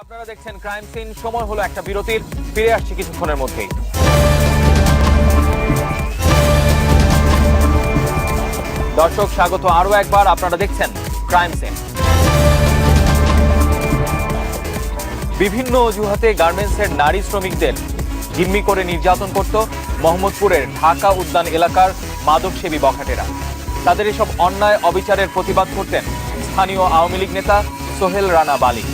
আপনারা দেখছেন crime scene. সময় হলো একটা বিরতির, ফিরে আসছি কিছুক্ষণের মধ্যেই। দর্শক স্বাগত আরো একবার, আপনারা দেখছেন ক্রাইম সিন। বিভিন্ন অজুহাতে গার্মেন্টসের নারী শ্রমিকদের জিম্মি করে নির্যাতন করত মোহাম্মদপুরের ঢাকা উদ্যান এলাকার মাদকসেবী বখাটেরা। তাদের এসব অন্যায় অবিচারের প্রতিবাদ করতেন স্থানীয় আওয়ামী লীগ নেতা সোহেল রানা বালি।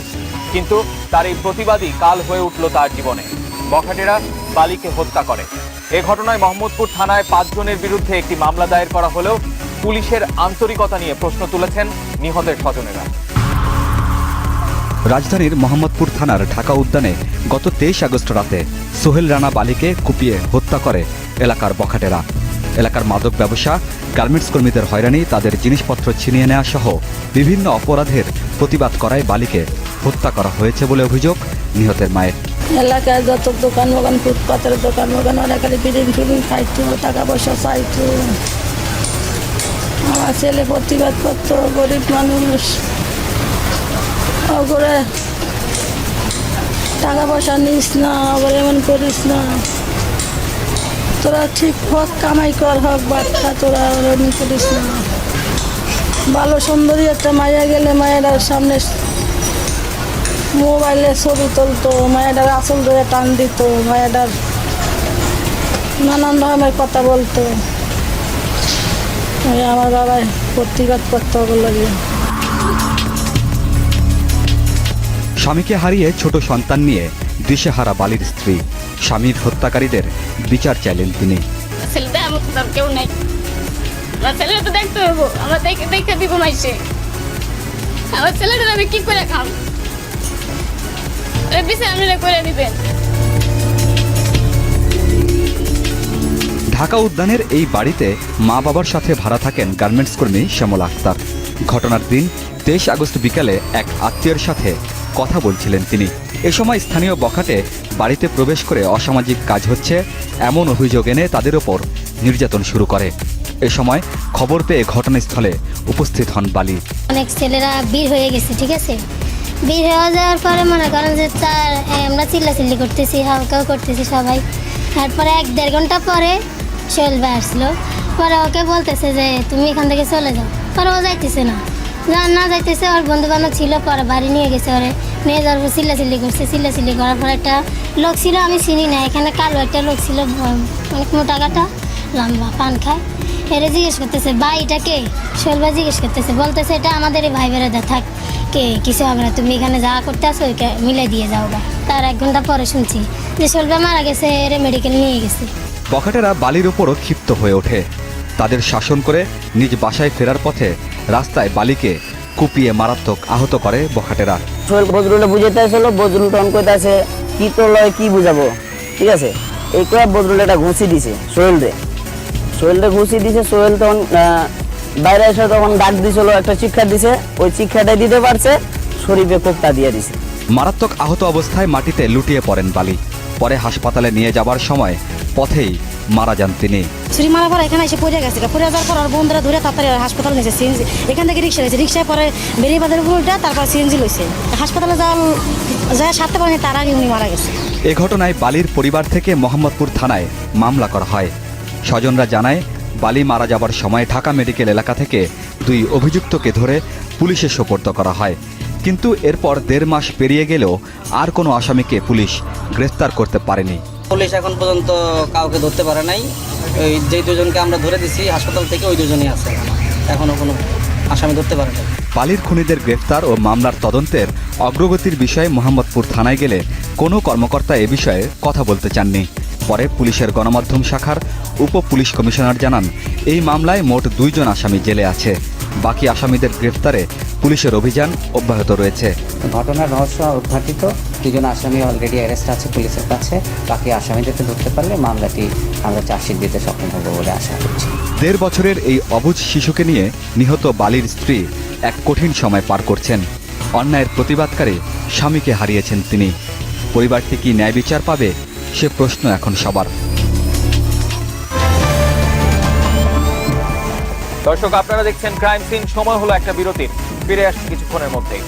কিন্তু তার এই প্রতিবাদী কাল হয়ে উঠল তার জীবনে। বখাটেরা বালিকে হত্যা করে। এ ঘটনায় মোহাম্মদপুর থানায় 5 জনের বিরুদ্ধে একটি মামলা দায়ের করা হলেও পুলিশের আন্তরিকতা নিয়ে প্রশ্ন তুলেছেন নিহতের স্বজনেরা। রাজধানীর মোহাম্মদপুর থানার ঢাকা উদ্যানে গত 23 আগস্ট রাতে সোহেল রানা বালিকে কুপিয়ে হত্যা করে এলাকার বখাটেরা। এলাকার মাদক ব্যবসা, গার্মেন্টস কর্মীদের হয়রানি, তাদের জিনিসপত্র ছিনিয়ে নেওয়া সহ বিভিন্ন অপরাধের প্রতিবাদ করায় বালিকে হত্যা করা হয়েছে বলে অভিযোগ নিহতের মায়ের। এলাকায় যত দোকান মোকান, ফুটপাতের দোকান মোকান, ওরা খালি বিড়িং ফিড়িং খাইতো, টাকা পয়সা চাইতো। আমার ছেলে প্রতিবাদ করতো, গরিব মানুষ, করে টাকা পয়সা নিস না, আবার এমন করিস না, তোরা ঠিক হক কামাই কর, হক বাচ্চা, তোরা এমন করিস না। ভালো সুন্দরী একটা মায়া গেলে মায়েরার সামনে মোবাইলে ছবি তুলতো, মায়েরার আসল ধরে টান দিত, মায়েরার নানান রকমের কথা বলতো। আমার বাবাই প্রতিবাদ করতে লাগে। স্বামীকে হারিয়ে ছোট সন্তান নিয়ে দিশেহারা বালির স্ত্রী, স্বামীর হত্যাকারীদের বিচার চাইলেন তিনি। ছেলেটা আমার তো কেউ নাই, আমার ছেলেটা তো দেখতে হবো, আমার দেখে দিব মাইসে, আমার ছেলেটা আমি কি করে খাম, বিচার আপনারা করে দিবেন। ঢাকা উদ্যানের এই বাড়িতে মা বাবার সাথে ভাড়া থাকেন গার্মেন্টস কর্মী শ্যামল আক্তার। ঘটনার দিন 23 আগস্ট বিকালে এক আত্মীয়ের সাথে কথা বলছিলেন তিনি। এ সময় স্থানীয় বখাটে বাড়িতে প্রবেশ করে অসামাজিক কাজ হচ্ছে এমন অভিযোগ এনে তাদের ওপর নির্যাতন শুরু করে। এ সময় খবর পেয়ে ঘটনাস্থলে উপস্থিত হন বালি। অনেক ছেলেরা বের হয়ে গেছে, ঠিক আছে। বের হয়ে যাওয়ার পরে মনে করেন যে আমরা চিল্লাচিল্লি করতেছি, হালকাও করতেছি সবাই। তারপরে 1-1.5 ঘন্টা পরে সোহেল ভাই আসলো। পরে ওকে বলতেছে যে তুমি এখান থেকে চলে যাও। পরে ও যাইতেছে না যাইতেছে। ওর বন্ধু বান্ধব ছিল, পরে বাড়ি নিয়ে গেছে। ওরে নিয়ে যাওয়ার পর চিল্লাচিল্লি করছে। চিল্লাচিল্লি করার পর একটা লোক ছিল, আমি চিনি না, এখানে কালো একটা লোক ছিল, অনেক মোটা কাটা, লম্বা, পান খায়। এরে জিজ্ঞেস করতেছে ভাই এটা কে? সোহেল ভাই জিজ্ঞেস করতেছে, বলতেছে এটা আমাদের ভাই বেড়াদা, থাক কে কিছু হবে না, তুমি এখানে যা করতে আসো ওইকে মিলে দিয়ে যাও বা। তার 1 ঘন্টা পরে শুনছি যে সোহেল ভাই মারা গেছে, এরে মেডিকেল নিয়ে গেছে। বখাটেরা বালির ওপরও ক্ষিপ্ত হয়ে ওঠে। তাদের শাসন করে নিজ বাসায় ফেরার পথে রাস্তায় বালিকে কুপিয়ে মারাত্মক আহত করে বখাটেরা। সোহেল বজরুলে বুঝাইতে আসলো, বজরুল তখন কইতে আছে কি তো লয় কি বুঝাবো, ঠিক আছে। এই করে বজরুল একটা ঘুষি দিছে সোহেলরে ঘুষি দিছে। সোহেল তখন বাইরে এসে তখন ডাক দিছিল, একটা শিক্ষা দিছে, ওই শিক্ষাটাই দিতে পারছে, শরীফে কোপটা দিয়ে দিছে। মারাত্মক আহত অবস্থায় মাটিতে লুটিয়ে পড়েন বালি। পরে হাসপাতালে নিয়ে যাবার সময় পথেই মারা যান তিনি। ছুরি মারা পরে এখানে এসে পড়ে গেছে, পড়ে যাওয়ার পর আর বন্ধুরা ধরে তাড়াতাড়ি হাসপাতালে নিয়েছে। সিএনজি এখান থেকে রিক্সা রয়েছে, রিক্সায় পরে বেরিবাদের উপরটা, তারপর সিএনজি লইছে। হাসপাতালে যা সারতে পারেনি, তার আগে উনি মারা গেছে। এ ঘটনায় বালির পরিবার থেকে মোহাম্মদপুর থানায় মামলা করা হয়। স্বজনরা জানায় বালি মারা যাবার সময় ঢাকা মেডিকেল এলাকা থেকে 2 অভিযুক্তকে ধরে পুলিশে সোপর্দ করা হয়। কিন্তু এরপর 1.5 মাস পেরিয়ে গেলেও আর কোনো আসামিকে পুলিশ গ্রেফতার করতে পারেনি। পুলিশ এখন পর্যন্ত কাউকে ধরতে পারে নাই। ওই যে 2 জনকে আমরা ধরে দিছি হাসপাতাল থেকে, ওই 2 জনই আছে, এখনো কোনো আসামি ধরতে পারে নাই। বালির খুনিদের গ্রেফতার ও মামলার তদন্তের অগ্রগতির বিষয়ে মোহাম্মদপুর থানায় গেলে কোনো কর্মকর্তা এ বিষয়ে কথা বলতে চাননি। পরে পুলিশের গণমাধ্যম শাখার উপ পুলিশ কমিশনার জানান, এই মামলায় মোট 2 জন আসামি জেলে আছে। বাকি আসামিদের গ্রেফতারে পুলিশের অভিযান অব্যাহত রয়েছে। ঘটনার রহস্য উদ্ঘাটিত, 2 জন আসামি অলরেডি অ্যারেস্ট আছে পুলিশের কাছে। বাকি আসামিদেরকে ধরতে পারলে মামলাটি আমরা চার্জশিট দিতে সক্ষম হব বলে আশা করছি। 1.5 বছরের এই অবুঝ শিশুকে নিয়ে নিহত বালির স্ত্রী এক কঠিন সময় পার করছেন। অন্যায়ের প্রতিবাদকারী স্বামীকে হারিয়েছেন তিনি। পরিবারটি কি ন্যায় বিচার পাবে, সে প্রশ্ন এখন সবার। দর্শক আপনারা দেখছেন ক্রাইম সিন। সময় হলো একটা বিরতির, ফিরে আসছি কিছুক্ষণের মধ্যেই।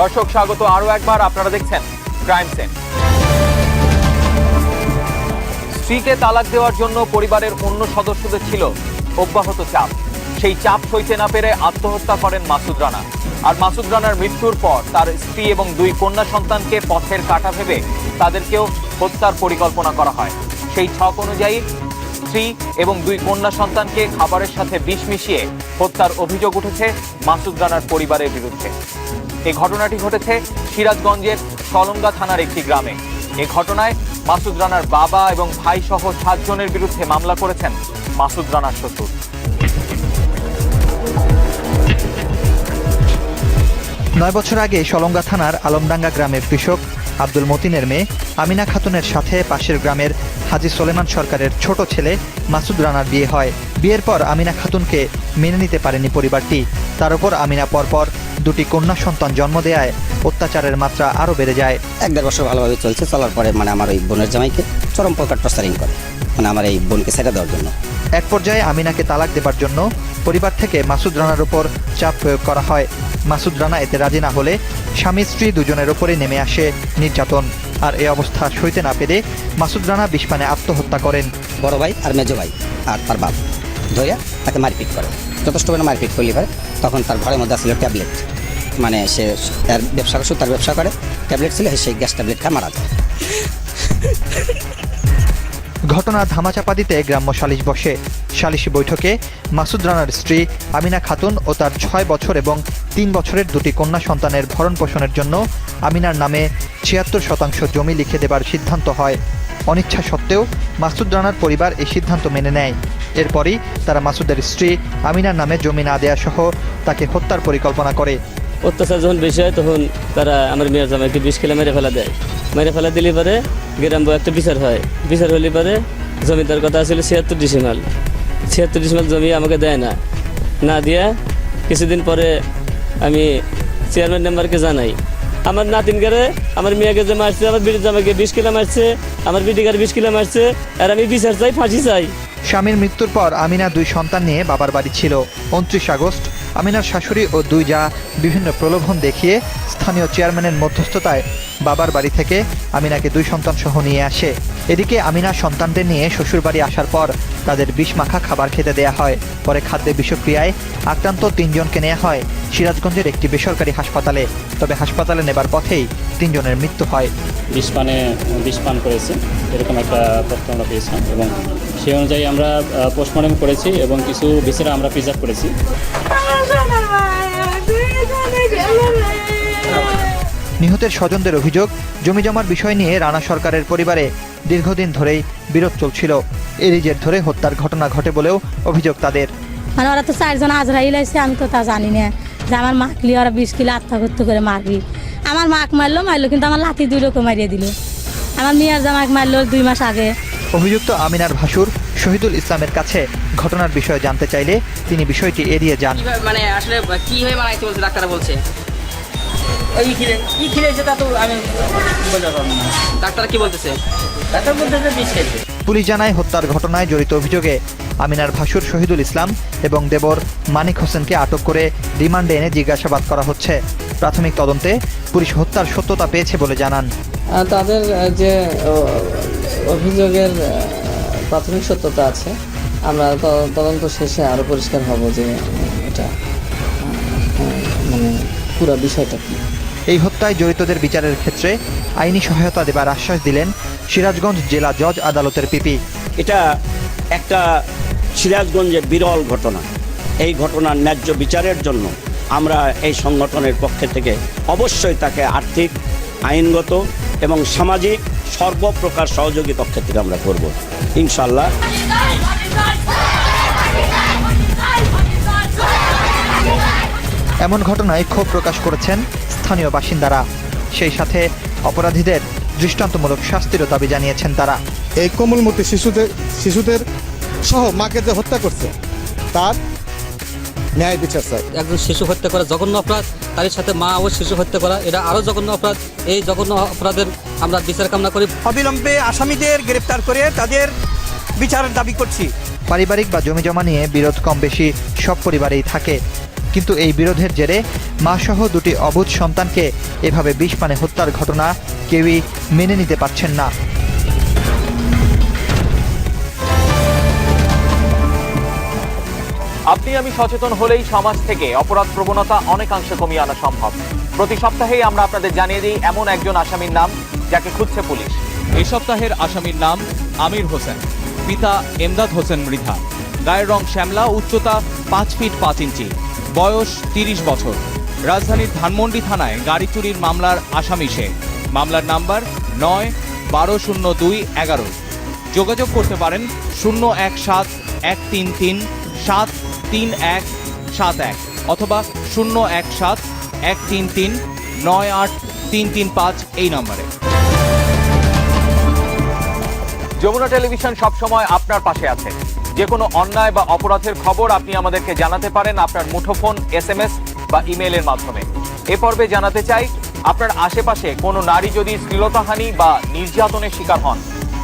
দর্শক স্বাগত আরো একবার, আপনারা দেখছেন ক্রাইম সিন। স্ত্রীকে তালাক দেওয়ার জন্য পরিবারের অন্য সদস্যদের ছিল অব্যাহত চাপ। সেই চাপ সইতে না পেরে আত্মহত্যা করেন মাসুদ রানা। আর মাসুদ রানার মৃত্যুর পর তার স্ত্রী এবং 2 কন্যা সন্তানকে পথের কাঁটা ভেবে তাদেরকেও হত্যার পরিকল্পনা করা হয়। সেই ছক অনুযায়ী স্ত্রী এবং 2 কন্যা সন্তানকে খাবারের সাথে বিষ মিশিয়ে হত্যার অভিযোগ উঠেছে মাসুদ রানার পরিবারের বিরুদ্ধে। এই ঘটনাটি ঘটেছে সিরাজগঞ্জের সলঙ্গা থানার একটি গ্রামে। এই ঘটনায় মাসুদ রানার বাবা এবং ভাই সহ 7 জনের বিরুদ্ধে মামলা করেছেন মাসুদ রানার শ্বশুর। নয় বছর আগে সলঙ্গা থানার আলমডাঙ্গা গ্রামের কৃষক আব্দুল মতিনের মেয়ে আমিনা খাতুনের সাথে পাশের গ্রামের হাজী সোলেমান সরকারের ছোট ছেলে মাসুদ রানার বিয়ে হয়। বিয়ের পর আমিনা খাতুনকে মেনে নিতে পারেনি পরিবারটি। তার উপর আমিনা পরপর 2টি কন্যা সন্তান জন্ম দেয়ায় অত্যাচারের মাত্রা আরও বেড়ে যায়। 1-1.5 বছর ভালোভাবে চলছে। চলার পরে আমার ওই বোনের জামাইকে চরম প্রকার টর্চারিং করে, আমার এই বোনকে ছেড়ে দেওয়ার জন্য। এক পর্যায়ে আমিনাকে তালাক দেবার জন্য পরিবার থেকে মাসুদ রানার উপর চাপ প্রয়োগ করা হয়। মাসুদ রানা এতে রাজি না হলে স্বামী স্ত্রী দুজনের ওপরে নেমে আসে নির্যাতন। আর এই অবস্থা সইতে না পেরে মাসুদ রানা বিষপানে আত্মহত্যা করেন। বড় ভাই আর মেজো ভাই আর তার বাপ ধরিয়া তাকে মারপিট করে, যথেষ্ট পরিমাণে মারপিট করলি ভাই। তখন তার ঘরের মধ্যে আসলে ট্যাবলেট, সে তার ব্যবসা করে, তার ব্যবসা করে, ট্যাবলেট ছিল, সেই গ্যাস ট্যাবলেট খায় মারা যায়। ঘটনা ধামাচাপা দিতে গ্রাম্য সালিশ বসে। সালিশি বৈঠকে মাসুদ রানার স্ত্রী আমিনা খাতুন ও তার 6 বছর এবং 3 বছরের 2টি কন্যা সন্তানের ভরণ পোষণের জন্য আমিনার নামে 76% জমি লিখে দেবার সিদ্ধান্ত হয়। অনিচ্ছা সত্ত্বেও মাসুদ রানার পরিবার এই সিদ্ধান্ত মেনে নেয়। এরপরই তারা মাসুদের স্ত্রী আমিনার নামে জমি না দেয়া সহ তাকে হত্যার পরিকল্পনা করে। অত্যাচার যখন বেশি হয় তখন তারা আমার মেয়ের জামাইকে 20 কিলো মেরে ফেলা দেয়। মেরে ফেলা দিলে পরে গ্রাম একটা বিচার হয়। বিচার হলে পরে জমিদার কথা ছিল 76 ডিসিমাল। 76 ডিসিমাল জমি আমাকে দেয় না দিয়া কিছুদিন পরে আমি চেয়ারম্যান মেম্বারকে জানাই, আমার নাতিনকারে আমার মেয়েকে যে মারছে, আমার বিটির জামাইকে 20 কিলো মারছে, আমার বিটিকার 20 কিলো মারছে, আর আমি বিচার চাই, ফাঁসি চাই। স্বামীর মৃত্যুর পর আমিনা 2 সন্তান নিয়ে বাবার বাড়ি ছিল। 29 আগস্ট আমিনার শাশুড়ি ও 2 জা বিভিন্ন প্রলোভন দেখিয়ে স্থানীয় চেয়ারম্যানের মধ্যস্থতায় বাবার বাড়ি থেকে আমিনাকে 2 সন্তান সহ নিয়ে আসে। এদিকে আমিনা সন্তানদের নিয়ে শ্বশুরবাড়ি আসার পর তাদের বিষ মাখা খাবার খেতে দেয়া হয়। পরে খাদ্যে বিষক্রিয়ায় আক্রান্ত 3 জনকে নেওয়া হয় সিরাজগঞ্জের একটি বেসরকারি হাসপাতালে। তবে হাসপাতালে নেবার পথেই 3 জনের মৃত্যু হয়। বিষ পান করেছে এরকম একটা তথ্য আমরা পেয়েছিলাম এবং সেই অনুযায়ী আমরা পোস্টমর্টম করেছি এবং কিছু ভিসেরা আমরা প্রিজার্ভ করেছি। নিহতের স্বজনদের অভিযোগ, জমি জমার বিষয় নিয়ে রানা সরকারের পরিবারে দীর্ঘদিন ধরেই বিরোধ চলছিল। এরই জের ধরে হত্যার ঘটনা ঘটে বলেও অভিযোগ তাদের। ওরা তো 4 জন আজরাইল আছে, আমি তো তা জানি না যে আমার মাকলি ওরা 20 কিলো আত্মহত্যা করে মারবি। আমার মাক মারলো কিন্তু আমার লাঠি 2 লোক মারিয়ে দিল। আমার মেয়ের জামাক মারলো 2 মাস আগে। অভিযুক্ত আমিনার ভাসুর শহীদুল ইসলামের কাছে ঘটনার বিষয়ে জানতে চাইলে তিনি বিষয়টি এড়িয়ে যান। আসলে কি হয়ে মারাইতে বলছে ডাক্তার বলছে কি খেলেছে তা তো আমি বলতে পারবো না। ডাক্তার কি বলতেছে? ডাক্তার বলতেছে বিষ খেয়েছে। পুলিশ জানায় হত্যার ঘটনায় জড়িত অভিযোগে আমিনার ভাসুর শহীদুল ইসলাম এবং দেবর মানিক হোসেনকে আটক করে রিমান্ডে এনে জিজ্ঞাসাবাদ করা হচ্ছে। প্রাথমিক তদন্তে পুলিশ হত্যার সত্যতা পেয়েছে বলে জানান। তাদের যে অভিযোগের প্রাথমিক সত্যতা আছে, আমরা তদন্ত শেষে আরও পরিষ্কার হব যে এটা পুরো বিষয়টা কি। এই হত্যায় জড়িতদের বিচারের ক্ষেত্রে আইনি সহায়তা দেবার আশ্বাস দিলেন সিরাজগঞ্জ জেলা জজ আদালতের পিপি। এটা একটা সিরাজগঞ্জের বিরল ঘটনা। এই ঘটনার ন্যায্য বিচারের জন্য আমরা এই সংগঠনের পক্ষে থেকে অবশ্যই তাকে আর্থিক, আইনগত এবং সামাজিক সর্বপ্রকার সহযোগিতার ক্ষেত্রে আমরা করব ইনশাআল্লাহ। এমন ঘটনায় ক্ষোভ প্রকাশ করেছেন স্থানীয় বাসিন্দারা। সেই সাথে অপরাধীদের দৃষ্টান্তমূলক শাস্তিরও দাবি জানিয়েছেন তারা। এই কোমলমতি শিশুদের সহ মাকে যে হত্যা করছে তার ন্যায় বিচার চাই। একজন শিশু হত্যা করা জঘন্য অপরাধ, তার সাথে মা ও শিশু হত্যা করা এটা আরও জঘন্য অপরাধ। এই জঘন্য অপরাধের আমরা বিচার কামনা করি। অবিলম্বে আসামিদের গ্রেপ্তার করে তাদের বিচারের দাবি করছি। পারিবারিক বা জমি জমা নিয়ে বিরোধ কম বেশি সব পরিবারেই থাকে। কিন্তু এই বিরোধের জেরে মাসহ দুটি অবুঝ সন্তানকে এভাবে বিষ পানে হত্যার ঘটনা কেউই মেনে নিতে পারছেন না। আপনি আমি সচেতন হলেই সমাজ থেকে অপরাধ প্রবণতা অনেকাংশে কমিয়ে আনা সম্ভব। প্রতি সপ্তাহেই আমরা আপনাদের জানিয়ে দিই এমন একজন আসামির নাম যাকে খুঁজছে পুলিশ। এই সপ্তাহের আসামির নাম আমির হোসেন, পিতা এমদাদ হোসেন মৃধা, গায়ের রং শ্যামলা, উচ্চতা 5 ফিট 5 ইঞ্চি, বয়স 30 বছর। রাজধানীর ধানমন্ডি থানায় গাড়ি চুরির মামলার আসামি সে। মামলার নাম্বার 9-12-02-11। যোগাযোগ করতে পারেন 017-133-73171 অথবা 017-133-98335 এই নম্বরে। যমুনা টেলিভিশন সবসময় আপনার পাশে আছে। যে কোনো অন্যায় বা অপরাধের খবর আপনি আমাদেরকে জানাতে পারেন আপনার মুঠোফোন, SMS বা ইমেইলের মাধ্যমে। এ পর্বে জানাতে চাই, আপনার আশেপাশে কোনো নারী যদি শ্লীলতাহানি বা নির্যাতনের শিকার হন,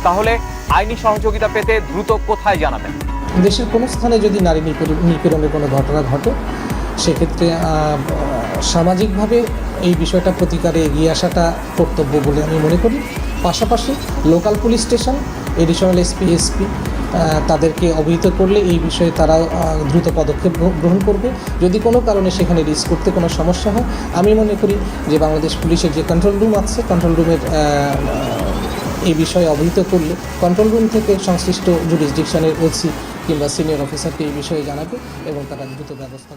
তাহলে আইনি সহযোগিতা পেতে দ্রুত কোথায় জানাবেন? দেশের কোনো স্থানে যদি নারী নিপীড়নের কোনো ঘটনা ঘটে, সেক্ষেত্রে সামাজিকভাবে এই বিষয়টা প্রতিকারে এগিয়ে আসাটা কর্তব্য বলে আমি মনে করি। পাশাপাশি local police station, additional SP তাদেরকে অবহিত করলে এই বিষয়ে তারা দ্রুত পদক্ষেপ গ্রহণ করবে। যদি কোনো কারণে সেখানে রিস্ক করতে কোনো সমস্যা হয়, আমি মনে করি যে বাংলাদেশ পুলিশের যে কন্ট্রোল রুম আছে, কন্ট্রোল রুমের এই বিষয়ে অবহিত করলে কন্ট্রোল রুম থেকে সংশ্লিষ্ট জুরিসডিকশনের OC কিংবা সিনিয়র অফিসারকে এই বিষয়ে জানাবে এবং তারা দ্রুত ব্যবস্থা